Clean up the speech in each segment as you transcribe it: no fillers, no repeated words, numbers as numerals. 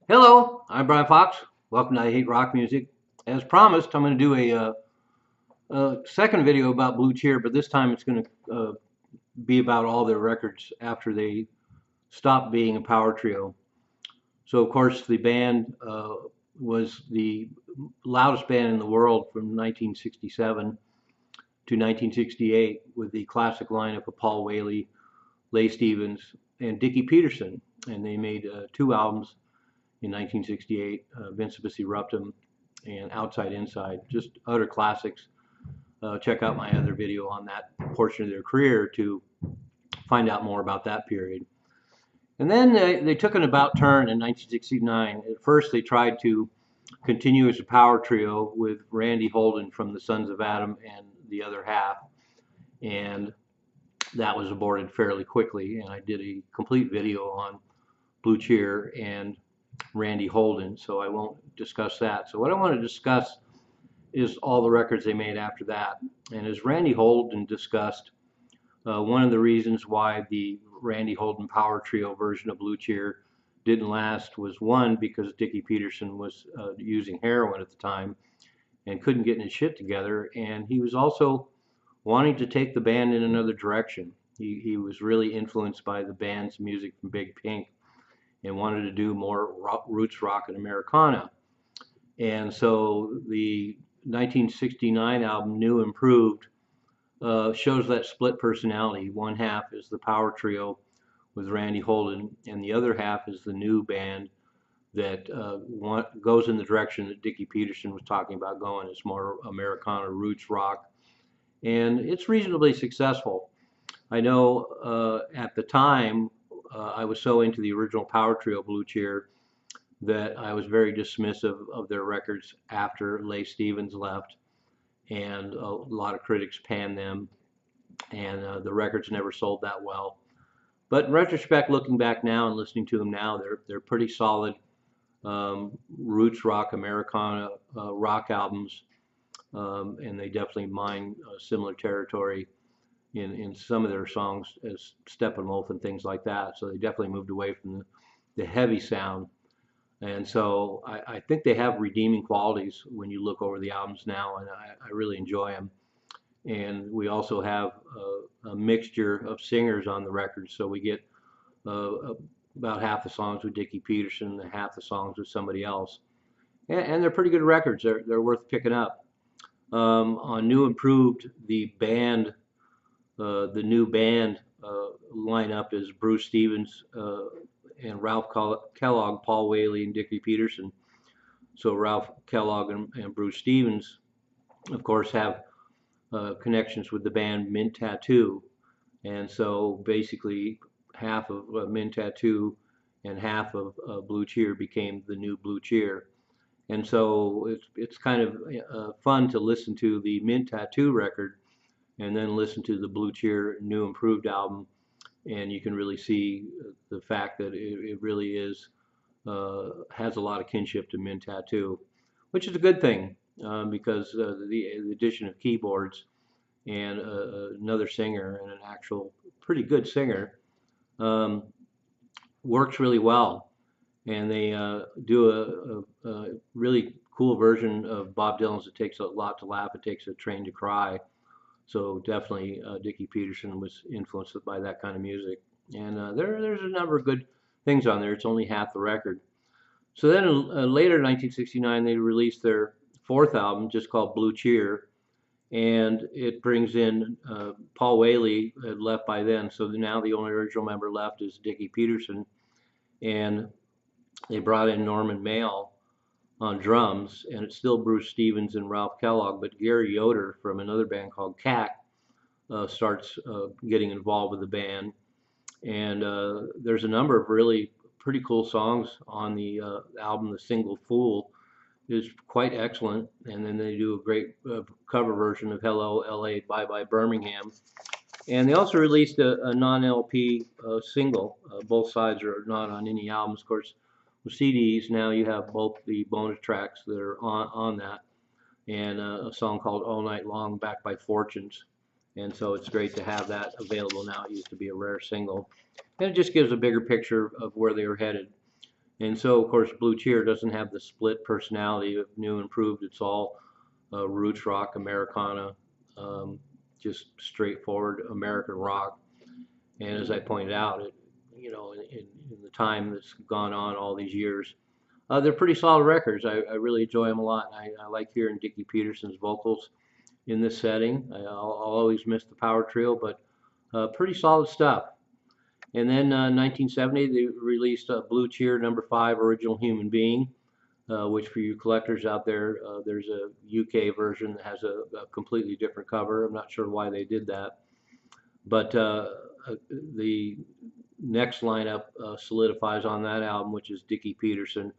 Hello, I'm Brian Fox. Welcome to I Hate Rock Music. As promised, I'm going to do a second video about Blue Cheer, but this time it's going to be about all their records after they stopped being a power trio. So, of course, the band was the loudest band in the world from 1967 to 1968 with the classic lineup of Paul Whaley, Leigh Stevens, and Dickie Peterson. And they made two albums in 1968, Vincebus Eruptum and Outside Inside, just utter classics. Check out my other video on that portion of their career to find out more about that period. And then they took an about turn in 1969. At first, they tried to continue as a power trio with Randy Holden from the Sons of Adam and the other half, and that was aborted fairly quickly. And I did a complete video on Blue Cheer and Randy Holden, so I won't discuss that. So what I want to discuss is all the records they made after that. And as Randy Holden discussed, one of the reasons why the Randy Holden Power Trio version of Blue Cheer didn't last was one, because Dickie Peterson was using heroin at the time and couldn't get his shit together, and he was also wanting to take the band in another direction. He was really influenced by the band's music from Big Pink and wanted to do more roots rock and Americana. And so the 1969 album, New Improved, shows that split personality. One half is the power trio with Randy Holden, and the other half is the new band that goes in the direction that Dickie Peterson was talking about going. It's more Americana roots rock, and it's reasonably successful. I know at the time I was so into the original power trio Blue Cheer that I was very dismissive of their records after Leigh Stevens left, and a lot of critics panned them, and the records never sold that well. But in retrospect, looking back now and listening to them now, they're pretty solid roots rock, Americana rock albums, and they definitely mine similar territory in some of their songs as Steppenwolf and things like that. So they definitely moved away from the heavy sound. And so I think they have redeeming qualities when you look over the albums now, and I really enjoy them. And we also have a mixture of singers on the record, so we get about half the songs with Dickie Peterson and half the songs with somebody else. And they're pretty good records. They're worth picking up. On New Improved, the new band lineup is Bruce Stevens and Ralph Kellogg, Paul Whaley, and Dickie Peterson. So Ralph Kellogg and Bruce Stevens, of course, have connections with the band Mint Tattoo, and so basically half of Mint Tattoo and half of Blue Cheer became the new Blue Cheer. And so it's kind of fun to listen to the Mint Tattoo record and then listen to the Blue Cheer New Improved album, and you can really see the fact that it really is has a lot of kinship to Mint Tattoo, which is a good thing because the addition of keyboards and another singer, and an actual pretty good singer, works really well. And they do a really cool version of Bob Dylan's "It Takes a Lot to Laugh, It Takes a Train to Cry." So definitely Dickie Peterson was influenced by that kind of music. And there's a number of good things on there. It's only half the record. So then later in 1969, they released their fourth album, just called Blue Cheer. And it brings in Paul Whaley, had left by then. So now the only original member left is Dickie Peterson. And they brought in Norman Mayle on drums, and it's still Bruce Stevens and Ralph Kellogg, but Gary Yoder from another band called Cat starts getting involved with the band. And there's a number of really pretty cool songs on the album. The single Fool is quite excellent, and then they do a great cover version of Hello LA Bye Bye Birmingham. And they also released a non-LP single. Both sides are not on any albums, of course. With CDs now, you have both the bonus tracks that are on that, and a song called All Night Long, backed by Fortunes. And so it's great to have that available now. It used to be a rare single, and it just gives a bigger picture of where they were headed. And so, of course, Blue Cheer doesn't have the split personality of new and improved. It's all roots rock, Americana, um, just straightforward American rock. And as I pointed out, in the time that's gone on all these years, they're pretty solid records. I really enjoy them a lot. I like hearing Dickie Peterson's vocals in this setting. I'll always miss the power trio, but pretty solid stuff. And then 1970, they released Blue Cheer #5, Original Human Being, which for you collectors out there, there's a UK version that has a completely different cover. I'm not sure why they did that. But the next lineup solidifies on that album, which is Dickie Peterson,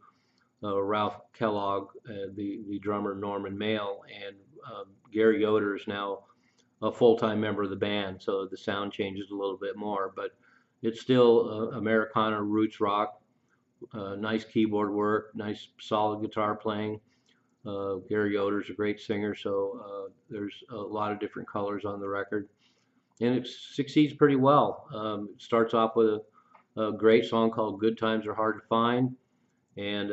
Ralph Kellogg, the drummer Norman Mayle, and Gary Yoder is now a full-time member of the band, so the sound changes a little bit more, but it's still Americana roots rock, nice keyboard work, nice solid guitar playing. Gary Yoder's a great singer, so there's a lot of different colors on the record, and it succeeds pretty well. It starts off with a great song called "Good Times Are Hard to Find," and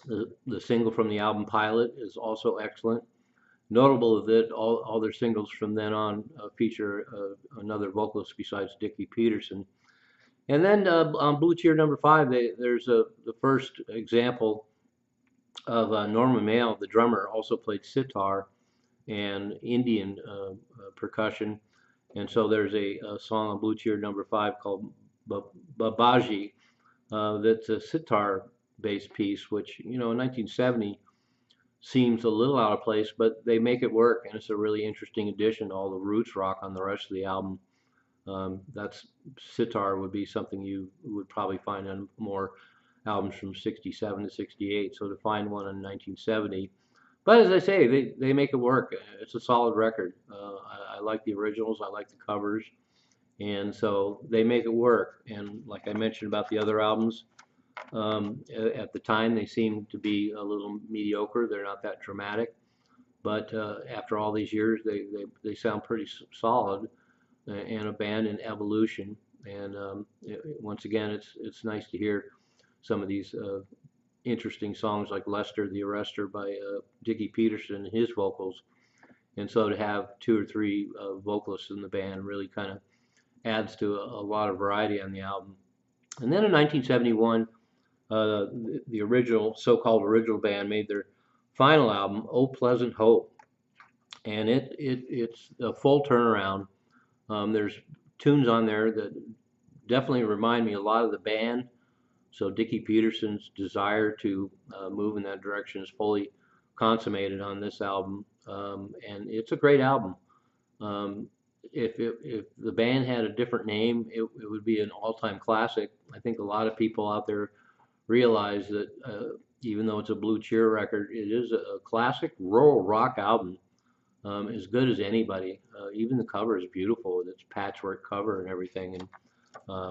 the single from the album Pilot is also excellent. Notable that all their singles from then on feature another vocalist besides Dickie Peterson. And then on Blue Cheer #5, there's the first example of Norman Mayle, the drummer, also played sitar and Indian percussion. And so there's a song on Blue Cheer #5 called Babaji that's a sitar-based piece, which, in 1970 seems a little out of place, but they make it work, and it's a really interesting addition to all the roots rock on the rest of the album. That's sitar would be something you would probably find on more albums from '67 to '68. So to find one in 1970, but as I say, they make it work. It's a solid record. I like the originals. I like the covers, and so they make it work. And like I mentioned about the other albums, at the time, they seem to be a little mediocre. They're not that dramatic, but after all these years, they sound pretty solid and a band in evolution. And once again, it's nice to hear some of these interesting songs like Lester the Arrester by Dickie Peterson and his vocals. And so to have two or three vocalists in the band really kind of adds to a lot of variety on the album. And then in 1971, the original, so-called original band made their final album, "Oh Pleasant Hope," and it's a full turnaround. There's tunes on there that definitely remind me a lot of the band. So Dickie Peterson's desire to move in that direction is fully consummated on this album, and it's a great album. If the band had a different name, it would be an all-time classic. I think a lot of people out there realize that even though it's a Blue Cheer record, it is a classic rural rock album, as good as anybody. Even the cover is beautiful with its patchwork cover and everything, and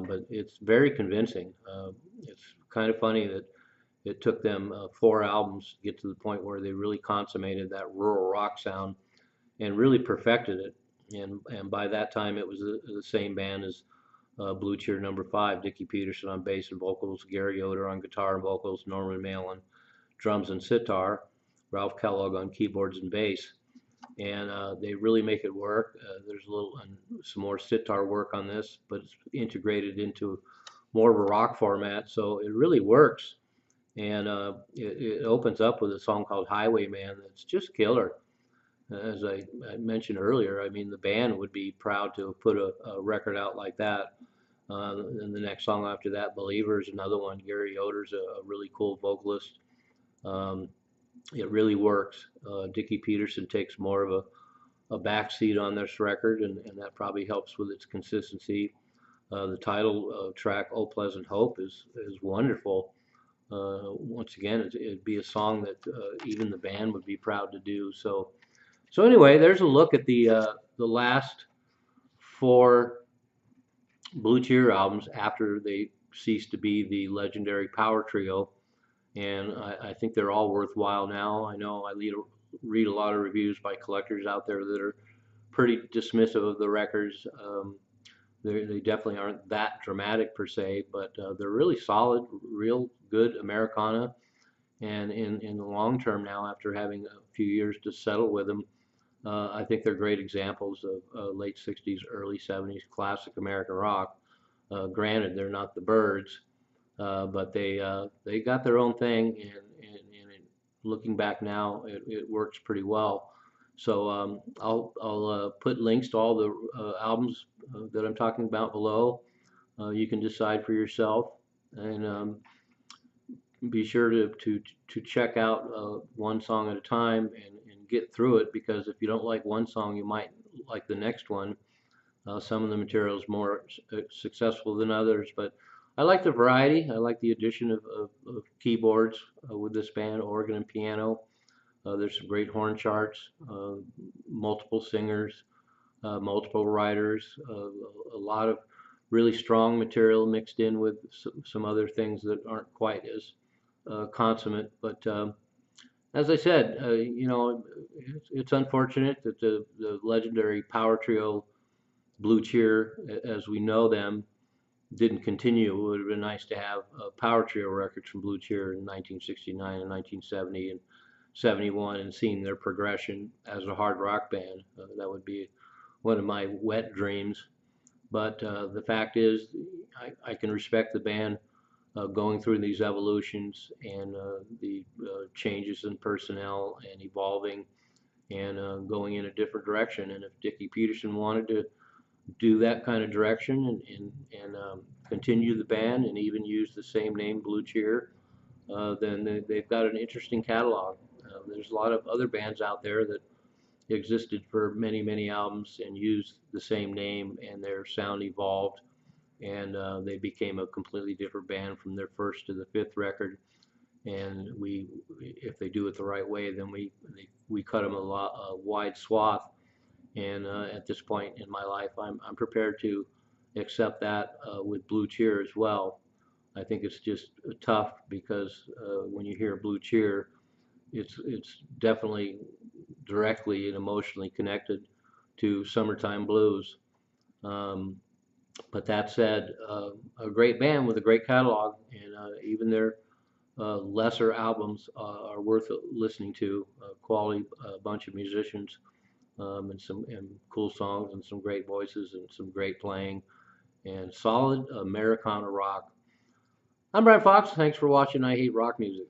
but it's very convincing. It's kind of funny that it took them 4 albums to get to the point where they really consummated that rural rock sound and really perfected it. And by that time, it was the same band as Blue Cheer #5, Dickie Peterson on bass and vocals, Gary Yoder on guitar and vocals, Norman Mayle on drums and sitar, Ralph Kellogg on keyboards and bass. And they really make it work. There's some more sitar work on this, but it's integrated into more of a rock format, so it really works. And it opens up with a song called Highwayman that's just killer. As I mentioned earlier, I mean, the band would be proud to put a record out like that. And the next song after that, Believer, is another one. Gary Yoder's a really cool vocalist. It really works. Dickie Peterson takes more of a backseat on this record, and that probably helps with its consistency. The title track, "Oh Pleasant Hope," is wonderful. Once again, it'd be a song that even the band would be proud to do. So anyway, there's a look at the last 4 Blue Cheer albums after they ceased to be the legendary power trio, and I think they're all worthwhile now. I know I read a lot of reviews by collectors out there that are pretty dismissive of the records, They definitely aren't that dramatic per se, but they're really solid, real good Americana. And in the long term now, after having a few years to settle with them, I think they're great examples of late 60s, early 70s classic American rock. Granted, they're not the Byrds, but they got their own thing, and looking back now, it works pretty well. So I'll put links to all the albums that I'm talking about below. You can decide for yourself, and be sure to check out one song at a time and get through it, because if you don't like one song, you might like the next one. Some of the material is more successful than others, but I like the variety. I like the addition of keyboards with this band, organ and piano. There's some great horn charts, multiple singers, multiple writers, a lot of really strong material mixed in with some other things that aren't quite as consummate. But as I said, it's unfortunate that the legendary power trio Blue Cheer, as we know them, didn't continue. It would have been nice to have power trio records from Blue Cheer in 1969 and 1970 and 71, and seeing their progression as a hard rock band. That would be one of my wet dreams. But the fact is, I can respect the band going through these evolutions and the changes in personnel and evolving and going in a different direction. And if Dickie Peterson wanted to do that kind of direction and continue the band and even use the same name, Blue Cheer, then they've got an interesting catalog. There's a lot of other bands out there that existed for many, many albums and used the same name, and their sound evolved, and they became a completely different band from their first to the fifth record. And if they do it the right way, then we cut them a wide swath. And at this point in my life, I'm prepared to accept that with Blue Cheer as well. I think it's just tough because when you hear Blue Cheer, it's definitely directly and emotionally connected to Summertime Blues. Um, but that said, a great band with a great catalog, and even their lesser albums are worth listening to. Quality bunch of musicians, and cool songs and some great voices and some great playing and solid Americana rock. I'm Brad Fox. Thanks for watching I Hate Rock Music.